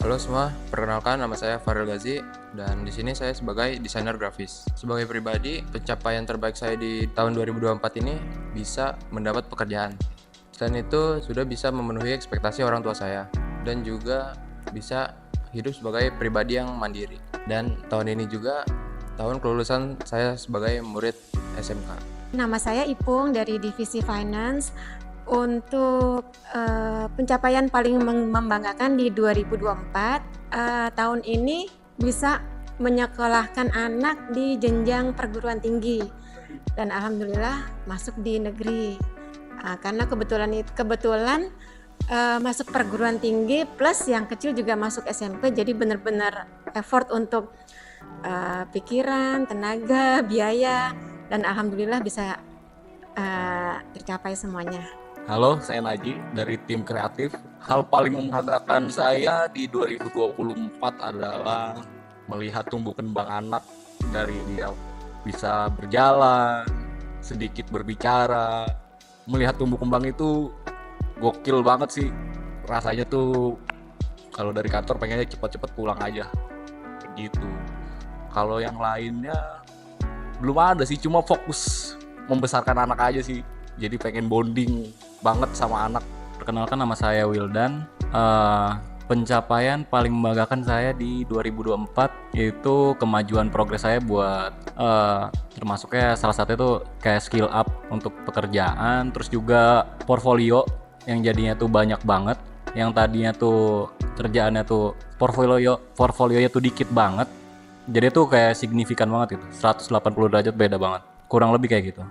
Halo semua, perkenalkan nama saya Farel Ghazi dan di sini saya sebagai desainer grafis. Sebagai pribadi, pencapaian terbaik saya di tahun 2024 ini bisa mendapat pekerjaan. Selain itu, sudah bisa memenuhi ekspektasi orang tua saya dan juga bisa hidup sebagai pribadi yang mandiri. Dan tahun ini juga tahun kelulusan saya sebagai murid SMK. Nama saya Ipung dari Divisi Finance. Untuk pencapaian paling membanggakan di 2024 tahun ini bisa menyekolahkan anak di jenjang perguruan tinggi dan alhamdulillah masuk di negeri. Karena kebetulan masuk perguruan tinggi plus yang kecil juga masuk SMP, jadi benar-benar effort untuk pikiran, tenaga, biaya, dan alhamdulillah bisa tercapai semuanya. Halo, saya Naji dari tim kreatif. Hal paling membanggakan saya di 2024 adalah melihat tumbuh kembang anak dari dia bisa berjalan, sedikit berbicara. Melihat tumbuh kembang itu gokil banget sih. Rasanya tuh kalau dari kantor pengennya cepat-cepat pulang aja. Gitu. Kalau yang lainnya belum ada sih, cuma fokus membesarkan anak aja sih. Jadi pengen bonding banget sama anak. Perkenalkan, nama saya Wildan. Pencapaian paling membanggakan saya di 2024 yaitu kemajuan progres saya buat termasuknya salah satu itu kayak skill up untuk pekerjaan, terus juga portfolio yang jadinya tuh banyak banget. Yang tadinya tuh kerjaannya tuh portfolionya tuh dikit banget. Jadi tuh kayak signifikan banget gitu. 180 derajat beda banget. Kurang lebih kayak gitu.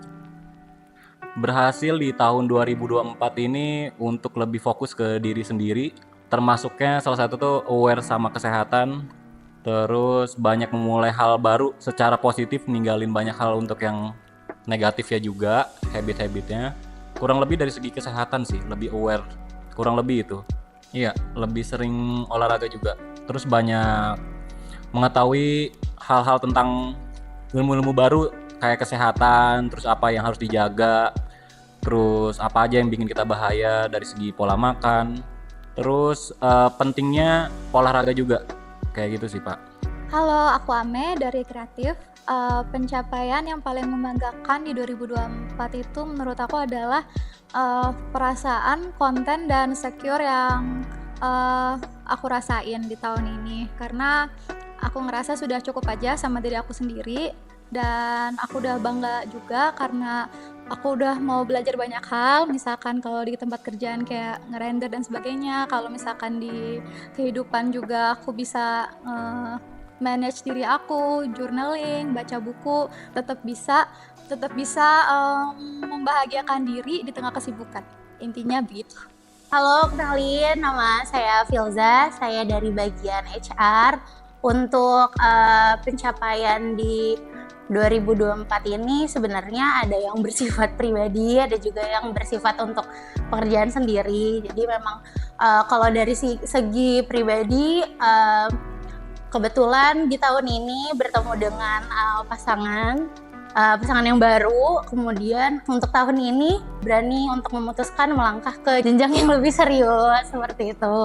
Berhasil di tahun 2024 ini untuk lebih fokus ke diri sendiri, termasuknya salah satu tuh aware sama kesehatan, terus banyak memulai hal baru secara positif, ninggalin banyak hal untuk yang negatif ya juga, habit-habitnya. Kurang lebih dari segi kesehatan sih, lebih aware, kurang lebih itu. Iya, lebih sering olahraga juga, terus banyak mengetahui hal-hal tentang ilmu-ilmu baru kayak kesehatan, terus apa yang harus dijaga, terus apa aja yang bikin kita bahaya dari segi pola makan, terus pentingnya olahraga juga, kayak gitu sih Pak. Halo, aku Ame dari Kreatif. Pencapaian yang paling membanggakan di 2024 itu menurut aku adalah perasaan konten dan secure yang aku rasain di tahun ini, karena aku ngerasa sudah cukup aja sama diri aku sendiri. Dan aku udah bangga juga karena aku udah mau belajar banyak hal, misalkan kalau di tempat kerjaan kayak ngerender dan sebagainya. Kalau misalkan di kehidupan juga aku bisa manage diri aku, journaling, baca buku, tetap bisa membahagiakan diri di tengah kesibukan. Intinya begitu. Halo, kenalin, nama saya Filza, saya dari bagian HR. Untuk pencapaian di 2024 ini sebenarnya ada yang bersifat pribadi, ada juga yang bersifat untuk pekerjaan sendiri. Jadi memang kalau dari segi pribadi, kebetulan di tahun ini bertemu dengan pasangan yang baru. Kemudian untuk tahun ini berani untuk memutuskan melangkah ke jenjang yang lebih serius, seperti itu.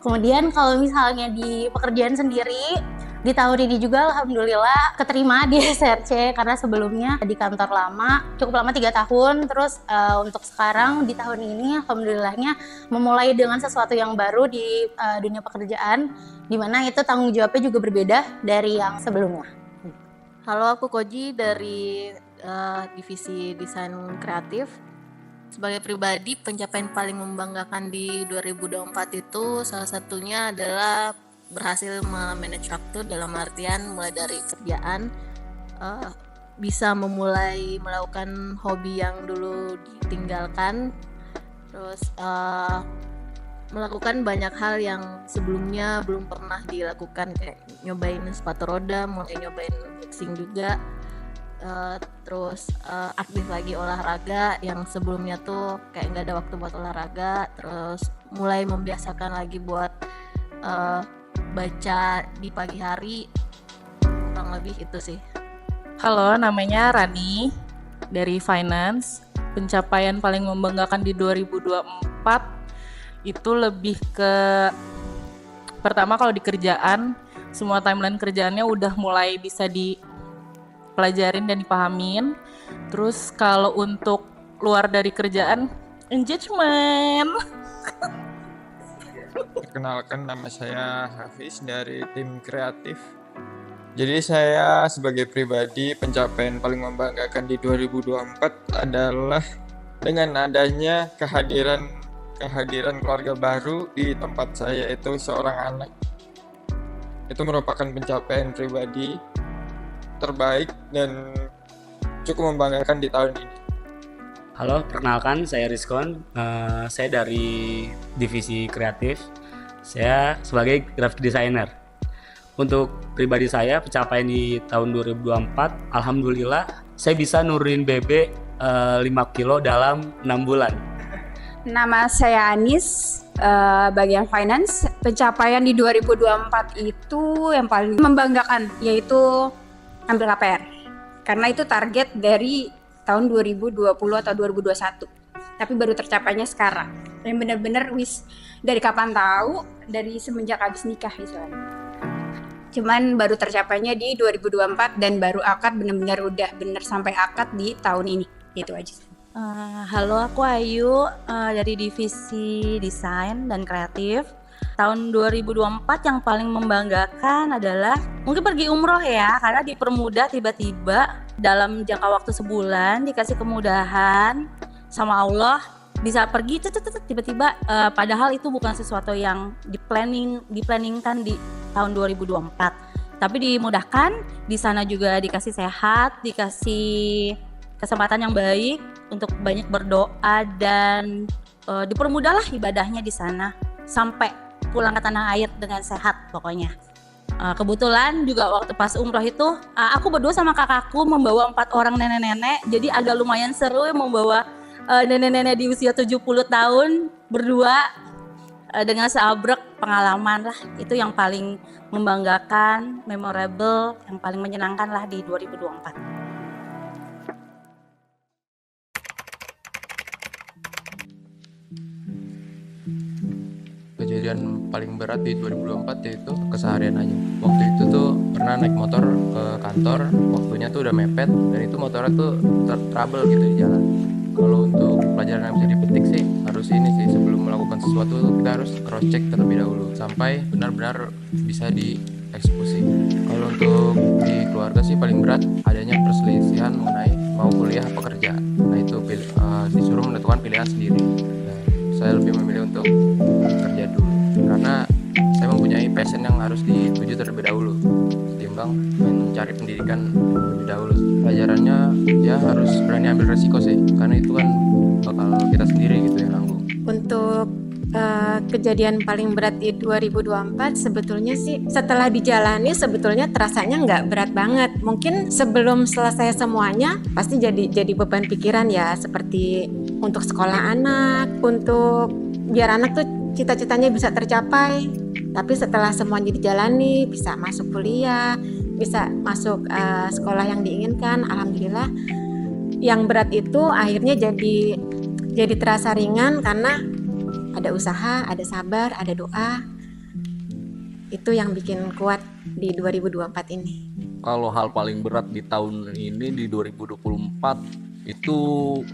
Kemudian kalau misalnya di pekerjaan sendiri, di tahun ini juga alhamdulillah keterima di SRC, karena sebelumnya di kantor lama, cukup lama 3 tahun. Terus untuk sekarang di tahun ini alhamdulillahnya memulai dengan sesuatu yang baru di dunia pekerjaan, di mana itu tanggung jawabnya juga berbeda dari yang sebelumnya. Halo, aku Koji dari Divisi Desain Kreatif. Sebagai pribadi, pencapaian paling membanggakan di 2024 itu salah satunya adalah berhasil memanage waktu, dalam artian mulai dari kerjaan, bisa memulai melakukan hobi yang dulu ditinggalkan, terus melakukan banyak hal yang sebelumnya belum pernah dilakukan, kayak nyobain sepatu roda, mulai nyobain boxing juga. Terus aktif lagi olahraga yang sebelumnya tuh kayak nggak ada waktu buat olahraga. Terus mulai membiasakan lagi buat baca di pagi hari. Kurang lebih itu sih. Halo, namanya Rani dari Finance. Pencapaian paling membanggakan di 2024 itu lebih ke Pertama kalau di kerjaan, semua timeline kerjaannya udah mulai bisa dipelajarin dan dipahamin. Terus kalau untuk luar dari kerjaan, engagement. Perkenalkan, nama saya Hafiz dari tim kreatif. Jadi saya sebagai pribadi pencapaian paling membanggakan di 2024 adalah dengan adanya kehadiran keluarga baru di tempat saya, itu seorang anak. Itu merupakan pencapaian pribadi terbaik dan cukup membanggakan di tahun ini. Halo, perkenalkan saya Rizkon. Saya dari divisi kreatif. Saya sebagai graphic designer. Untuk pribadi saya, pencapaian di tahun 2024, alhamdulillah saya bisa nurunin BB 5 kilo dalam 6 bulan. Nama saya Anis, bagian finance. Pencapaian di 2024 itu yang paling membanggakan, yaitu ambil KPR. Karena itu target dari tahun 2020 atau 2021. Tapi baru tercapainya sekarang. Dan benar-benar dari kapan tahu, dari semenjak habis nikah istilahnya. Cuman baru tercapainya di 2024 dan baru akad benar-benar udah benar sampai akad di tahun ini. Itu aja. Halo, aku Ayu dari divisi desain dan kreatif. Tahun 2024 yang paling membanggakan adalah mungkin pergi umroh ya, karena dipermudah tiba-tiba dalam jangka waktu sebulan dikasih kemudahan sama Allah, bisa pergi tiba-tiba, padahal itu bukan sesuatu yang diplanningkan di tahun 2024, tapi dimudahkan. Di sana juga dikasih sehat, dikasih kesempatan yang baik untuk banyak berdoa dan dipermudahlah ibadahnya di sana sampai pulang ke tanah air dengan sehat pokoknya. Kebetulan juga waktu pas umroh itu aku berdua sama kakakku membawa 4 orang nenek-nenek, jadi agak lumayan seru ya membawa nenek-nenek di usia 70 tahun berdua dengan seabrek pengalaman lah. Itu yang paling membanggakan, memorable, yang paling menyenangkan lah di 2024. Kejadian paling berat di 2024 yaitu keseharian aja. Waktu itu tuh pernah naik motor ke kantor, waktunya tuh udah mepet dan itu motornya tuh trouble gitu di jalan. Kalau untuk pelajaran yang bisa dipetik sih harus ini sih, sebelum melakukan sesuatu kita harus cross check terlebih dahulu sampai benar-benar bisa dieksekusi. Kalau untuk di keluarga sih paling berat adanya perselisihan mengenai mau kuliah apa kerja. Nah itu disuruh menentukan pilihan sendiri. Nah, saya lebih memilih untuk kerja dulu karena saya mempunyai passion yang harus dituju terlebih dahulu ketimbang mencari pendidikan lebih dahulu. Pelajarannya ya harus berani ambil resiko sih, karena itu kan bakal kita sendiri gitu yang nanggung. Untuk kejadian paling berat di 2024 sebetulnya sih setelah dijalani sebetulnya terasanya nggak berat banget. Mungkin sebelum selesai semuanya pasti jadi beban pikiran ya, seperti untuk sekolah anak, untuk biar anak tuh cita-citanya bisa tercapai. Tapi setelah semuanya dijalani, bisa masuk kuliah, bisa masuk sekolah yang diinginkan, alhamdulillah. Yang berat itu akhirnya jadi terasa ringan karena ada usaha, ada sabar, ada doa. Itu yang bikin kuat di 2024 ini. Kalau hal paling berat di tahun ini di 2024 itu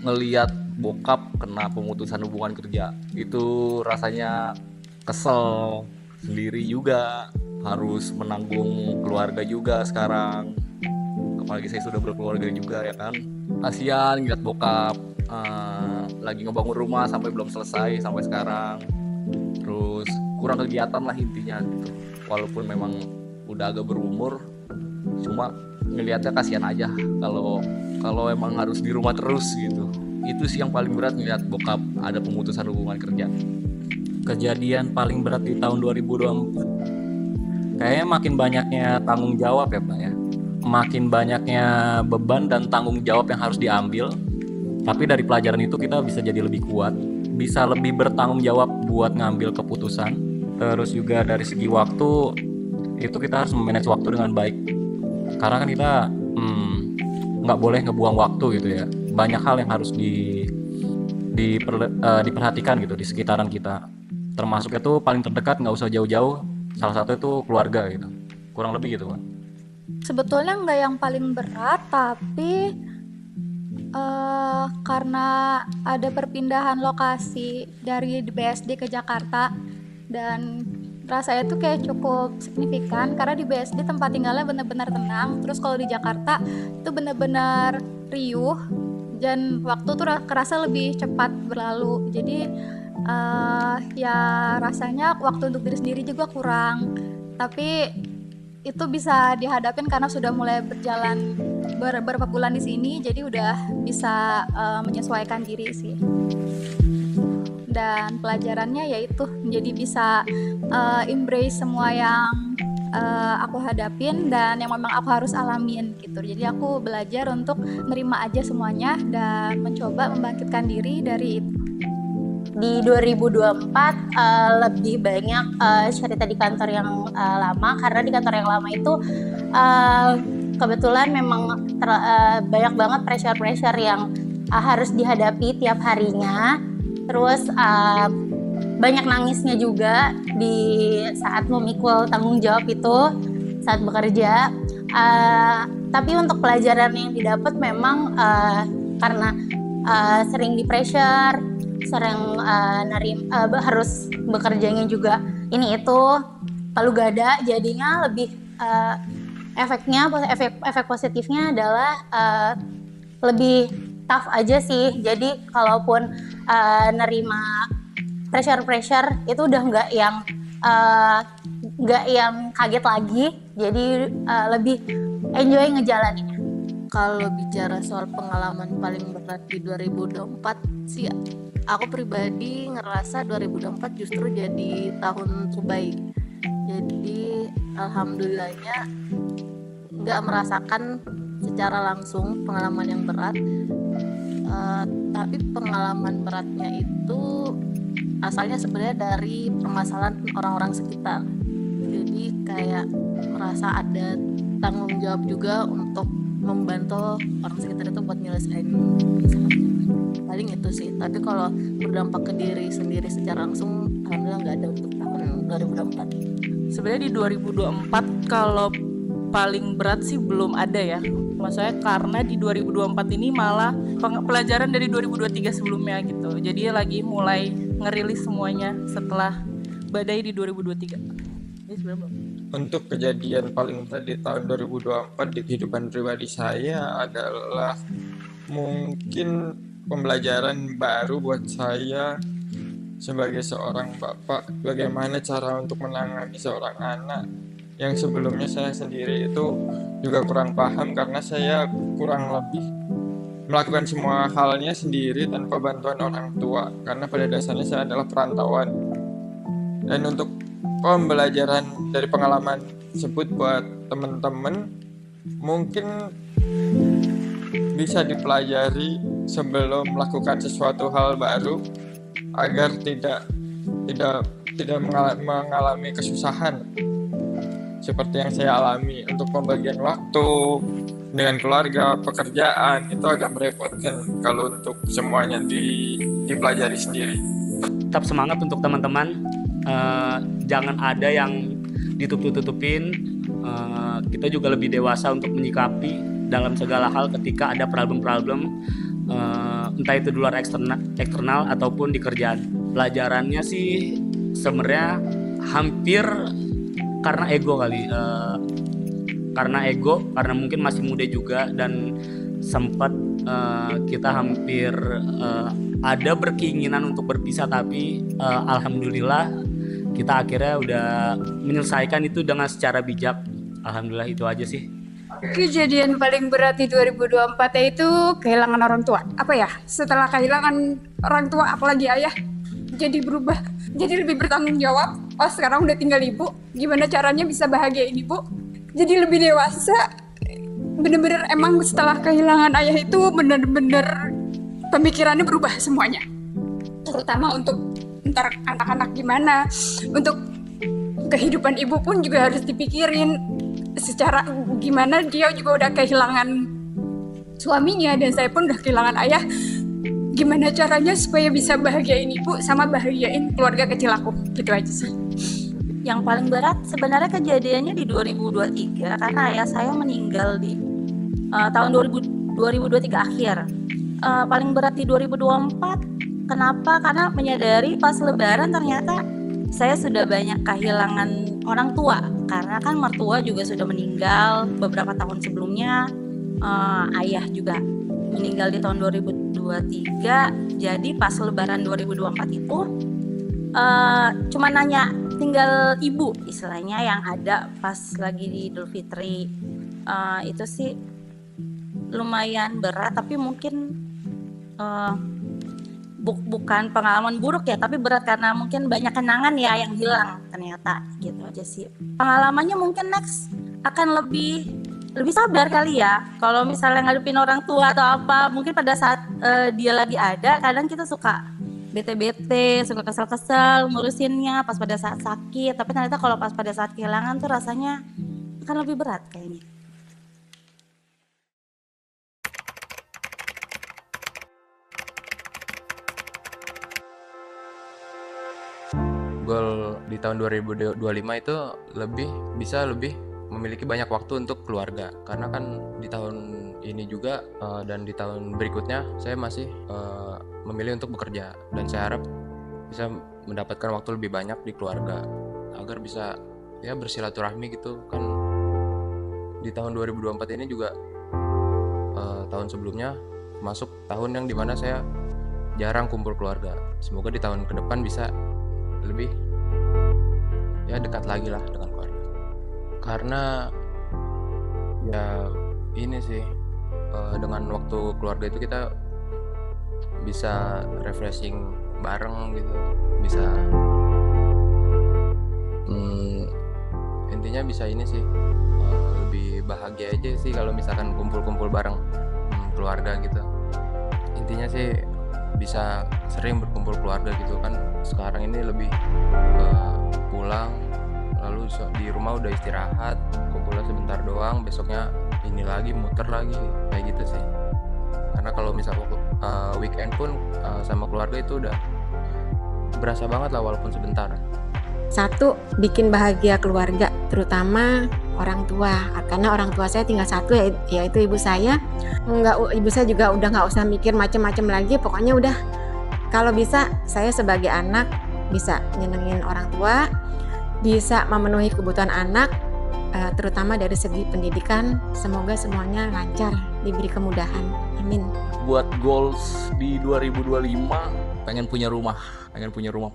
ngelihat bokap kena pemutusan hubungan kerja. Itu rasanya kesel sendiri juga, harus menanggung keluarga juga sekarang. Apalagi saya sudah berkeluarga juga ya kan. Kasihan ngeliat bokap lagi ngebangun rumah sampai belum selesai sampai sekarang. Terus kurang kegiatan lah intinya gitu. Walaupun memang udah agak berumur, cuma ngelihatnya kasihan aja kalau emang harus di rumah terus gitu. Itu sih yang paling berat, ngeliat bokap ada pemutusan hubungan kerja. Kejadian paling berat di tahun 2024 kayaknya makin banyaknya tanggung jawab ya Pak ya. Makin banyaknya beban dan tanggung jawab yang harus diambil. Tapi dari pelajaran itu kita bisa jadi lebih kuat, bisa lebih bertanggung jawab buat ngambil keputusan. Terus juga dari segi waktu itu kita harus memanage waktu dengan baik. Karena kan kita nggak boleh ngebuang waktu gitu ya. Banyak hal yang harus diperhatikan gitu di sekitaran kita. Termasuk itu paling terdekat, nggak usah jauh-jauh, salah satu itu keluarga gitu, kurang lebih gitu Pak. Sebetulnya nggak yang paling berat, tapi karena ada perpindahan lokasi dari di BSD ke Jakarta, dan rasanya tuh kayak cukup signifikan karena di BSD tempat tinggalnya benar-benar tenang, terus kalau di Jakarta itu benar-benar riuh dan waktu tuh kerasa lebih cepat berlalu. Jadi ya rasanya waktu untuk diri sendiri juga kurang, tapi itu bisa dihadapin karena sudah mulai berjalan beberapa bulan di sini, jadi udah bisa menyesuaikan diri sih. Dan pelajarannya yaitu jadi bisa embrace semua yang aku hadapin dan yang memang aku harus alamin gitu. Jadi aku belajar untuk nerima aja semuanya dan mencoba membangkitkan diri dari itu. Di 2024 lebih banyak cerita di kantor yang lama, karena di kantor yang lama itu kebetulan memang banyak banget pressure yang harus dihadapi tiap harinya. Terus banyak nangisnya juga di saat memikul tanggung jawab itu saat bekerja. Tapi untuk pelajaran yang didapat memang karena sering di pressure, sering harus bekerjanya juga ini itu palu gada, jadinya lebih efek positifnya adalah lebih tough aja sih. Jadi kalaupun nerima pressure itu udah nggak yang kaget lagi, jadi lebih enjoy ngejalaninnya. Kalau bicara soal pengalaman paling berat di 2024 sih, aku pribadi ngerasa 2024 justru jadi tahun terbaik. Jadi alhamdulillahnya nggak merasakan secara langsung pengalaman yang berat, tapi pengalaman beratnya itu asalnya sebenarnya dari permasalahan orang-orang sekitar. Jadi kayak merasa ada tanggung jawab juga untuk membantu orang sekitar itu buat nyelesain masalahnya. Paling itu sih. Tapi kalau berdampak ke diri sendiri secara langsung, alhamdulillah nggak ada untuk tahun 2024. Sebenarnya di 2024 kalau paling berat sih belum ada ya. Maksudnya karena di 2024 ini malah pelajaran dari 2023 sebelumnya gitu. Jadi lagi mulai ngerilis semuanya setelah badai di 2023. Ini sebenarnya belum. Untuk kejadian paling berat di tahun 2024 di kehidupan pribadi saya adalah mungkin pembelajaran baru buat saya sebagai seorang bapak, bagaimana cara untuk menangani seorang anak yang sebelumnya saya sendiri itu juga kurang paham, karena saya kurang lebih melakukan semua halnya sendiri tanpa bantuan orang tua, karena pada dasarnya saya adalah perantauan. Dan untuk pembelajaran dari pengalaman tersebut buat teman-teman mungkin bisa dipelajari sebelum melakukan sesuatu hal baru agar tidak mengalami kesusahan seperti yang saya alami. Untuk pembagian waktu dengan keluarga, pekerjaan itu agak merepotkan kalau untuk semuanya dipelajari sendiri. Tetap semangat untuk teman-teman. Jangan ada yang ditutup-tutupin. Kita juga lebih dewasa untuk menyikapi dalam segala hal ketika ada problem-problem, entah itu di luar eksternal ataupun di kerjaan. Pelajarannya sih sebenarnya hampir karena ego kali, karena mungkin masih muda juga dan sempat kita hampir ada berkeinginan untuk berpisah, tapi alhamdulillah kita akhirnya udah menyelesaikan itu dengan secara bijak. Alhamdulillah, itu aja sih. Kejadian paling berat di 2024 yaitu kehilangan orang tua. Apa ya? Setelah kehilangan orang tua, apalagi ayah, jadi berubah. Jadi lebih bertanggung jawab. Oh, sekarang udah tinggal ibu. Gimana caranya bisa bahagiain ibu? Jadi lebih dewasa. Bener-bener emang setelah kehilangan ayah itu bener-bener pemikirannya berubah semuanya. Terutama untuk ntar anak-anak gimana. Untuk kehidupan ibu pun juga harus dipikirin. Secara gimana dia juga udah kehilangan suaminya dan saya pun udah kehilangan ayah. Gimana caranya supaya bisa bahagiain ibu sama bahagiain keluarga kecil aku. Gitu aja sih. Yang paling berat sebenarnya kejadiannya di 2023 karena ayah saya meninggal di tahun 2023 akhir. Paling berat di 2024 kenapa? Karena menyadari pas lebaran ternyata saya sudah banyak kehilangan orang tua karena kan mertua juga sudah meninggal beberapa tahun sebelumnya. Ayah juga meninggal di tahun 2023. Jadi pas lebaran 2024 itu cuma nanya tinggal ibu istilahnya yang ada pas lagi di Idul Fitri. Itu sih lumayan berat tapi mungkin bukan pengalaman buruk ya, tapi berat karena mungkin banyak kenangan ya yang hilang ternyata gitu aja sih. Pengalamannya mungkin next akan lebih sabar kali ya. Kalau misalnya ngadepin orang tua atau apa, mungkin pada saat dia lagi ada, kadang kita suka bete-bete, suka kesel-kesel ngurusinnya pas pada saat sakit. Tapi ternyata kalau pas pada saat kehilangan tuh rasanya akan lebih berat kayaknya. Goal di tahun 2025 itu bisa lebih memiliki banyak waktu untuk keluarga, karena kan di tahun ini juga dan di tahun berikutnya saya masih memilih untuk bekerja, dan saya harap bisa mendapatkan waktu lebih banyak di keluarga agar bisa ya bersilaturahmi gitu kan. Di tahun 2024 ini juga tahun sebelumnya masuk tahun yang dimana saya jarang kumpul keluarga. Semoga di tahun ke depan bisa lebih ya dekat lagi lah dengan keluarga, karena ya ini sih dengan waktu keluarga itu kita bisa refreshing bareng gitu, bisa intinya bisa ini sih lebih bahagia aja sih kalau misalkan kumpul-kumpul bareng keluarga gitu. Intinya sih bisa sering berkumpul keluarga gitu kan. Sekarang ini lebih pulang lalu di rumah udah istirahat, kumpulnya sebentar doang, besoknya ini lagi muter lagi kayak gitu sih. Karena kalau misal weekend pun sama keluarga itu udah berasa banget lah walaupun sebentar. Satu, bikin bahagia keluarga, terutama orang tua. Karena orang tua saya tinggal satu, yaitu ibu saya. Ibu saya juga udah nggak usah mikir macem-macem lagi. Pokoknya udah, kalau bisa saya sebagai anak bisa nyenengin orang tua, bisa memenuhi kebutuhan anak, terutama dari segi pendidikan. Semoga semuanya lancar, diberi kemudahan. Amin. Buat goals di 2025, pengen punya rumah,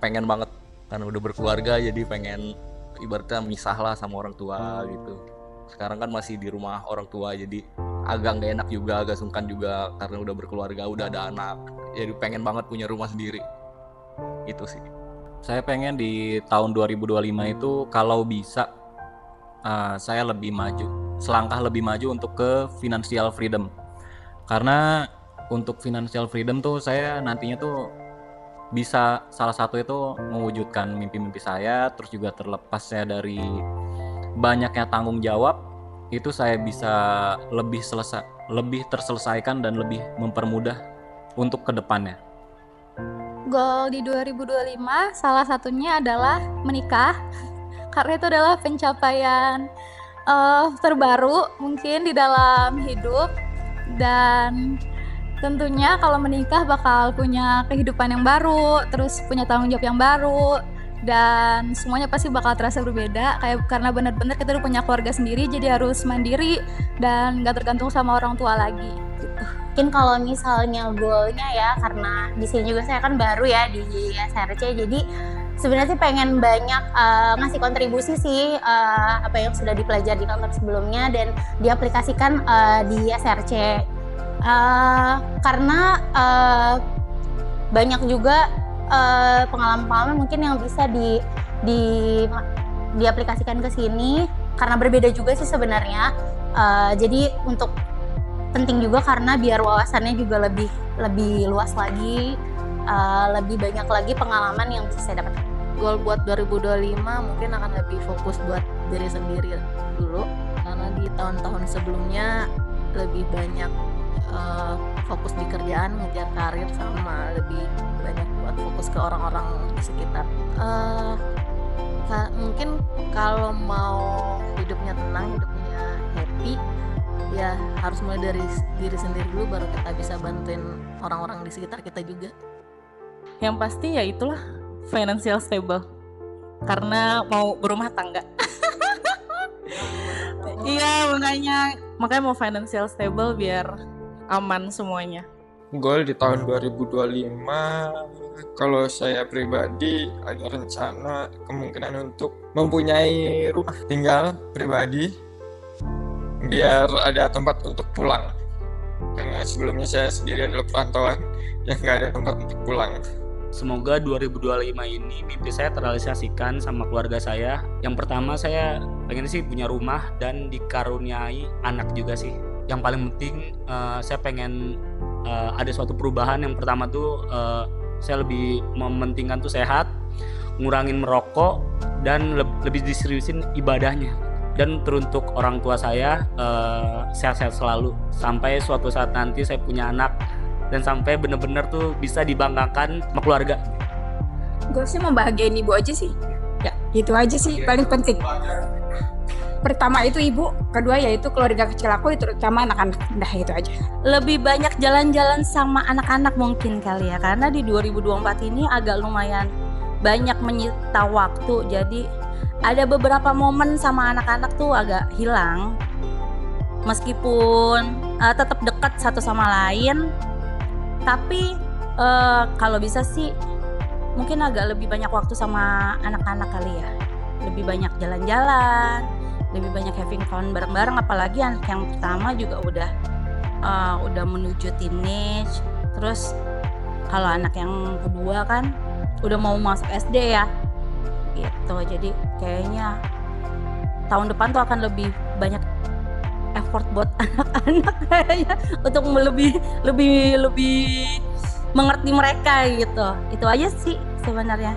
pengen banget. Karena udah berkeluarga jadi pengen ibaratnya misah lah sama orang tua gitu. Sekarang kan masih di rumah orang tua jadi agak gak enak juga, agak sungkan juga karena udah berkeluarga, udah ada anak. Jadi pengen banget punya rumah sendiri. Itu sih. Saya pengen di tahun 2025 itu kalau bisa saya lebih maju, selangkah lebih maju untuk ke financial freedom. Karena untuk financial freedom tuh saya nantinya tuh bisa salah satu itu mewujudkan mimpi-mimpi saya, terus juga terlepas saya dari banyaknya tanggung jawab, itu saya bisa lebih terselesaikan dan lebih mempermudah untuk kedepannya. Goal di 2025 salah satunya adalah menikah, karena itu adalah pencapaian terbaru mungkin di dalam hidup, dan tentunya kalau menikah bakal punya kehidupan yang baru, terus punya tanggung jawab yang baru, dan semuanya pasti bakal terasa berbeda karena benar-benar kita udah punya keluarga sendiri, jadi harus mandiri dan gak tergantung sama orang tua lagi gitu. Mungkin kalau misalnya goalnya ya, karena di sini juga saya kan baru ya di SRC, jadi sebenarnya sih pengen banyak ngasih kontribusi sih apa yang sudah dipelajari di kantor sebelumnya dan diaplikasikan di SRC. Karena banyak juga pengalaman-pengalaman mungkin yang bisa diaplikasikan ke sini, karena berbeda juga sih sebenarnya. Jadi untuk penting juga karena biar wawasannya juga lebih luas lagi, lebih banyak lagi pengalaman yang bisa saya dapatkan. Goal buat 2025 mungkin akan lebih fokus buat diri sendiri dulu, karena di tahun-tahun sebelumnya lebih banyak fokus di kerjaan, ngejar karir, sama lebih banyak buat fokus ke orang-orang di sekitar. Mungkin kalau mau hidupnya tenang, hidupnya happy, ya harus mulai dari diri sendiri dulu, baru kita bisa bantuin orang-orang di sekitar kita juga. Yang pasti ya itulah financial stable, karena mau berumah tangga. Iya, makanya mau financial stable biar aman semuanya. Goal di tahun 2025, kalau saya pribadi ada rencana kemungkinan untuk mempunyai rumah tinggal pribadi biar ada tempat untuk pulang. Karena sebelumnya saya sendiri adalah perantauan yang nggak ada tempat untuk pulang. Semoga 2025 ini mimpi saya terrealisasikan sama keluarga saya. Yang pertama, saya pengen sih punya rumah dan dikaruniai anak juga sih. Yang paling penting saya pengen ada suatu perubahan. Yang pertama tuh saya lebih mementingkan tuh sehat, ngurangin merokok, dan lebih diseriusin ibadahnya. Dan teruntuk orang tua saya sehat-sehat selalu sampai suatu saat nanti saya punya anak dan sampai bener-bener tuh bisa dibanggakan sama keluarga. Gue sih membahagiain ibu aja sih. Ya, itu aja sih paling penting. Pertama itu ibu, kedua yaitu keluarga kecil aku, terutama anak-anak. Nah, itu aja. Lebih banyak jalan-jalan sama anak-anak mungkin kali ya, karena di 2024 ini agak lumayan banyak menyita waktu, jadi ada beberapa momen sama anak-anak tuh agak hilang. Meskipun tetap dekat satu sama lain, tapi kalau bisa sih mungkin agak lebih banyak waktu sama anak-anak kali ya. Lebih banyak jalan-jalan, lebih banyak having fun bareng-bareng, apalagi anak yang pertama juga udah menuju teenage. Terus kalau anak yang kedua kan udah mau masuk SD ya gitu. Jadi kayaknya tahun depan tuh akan lebih banyak effort buat anak-anak kayaknya untuk lebih mengerti mereka gitu. Itu aja sih sebenarnya.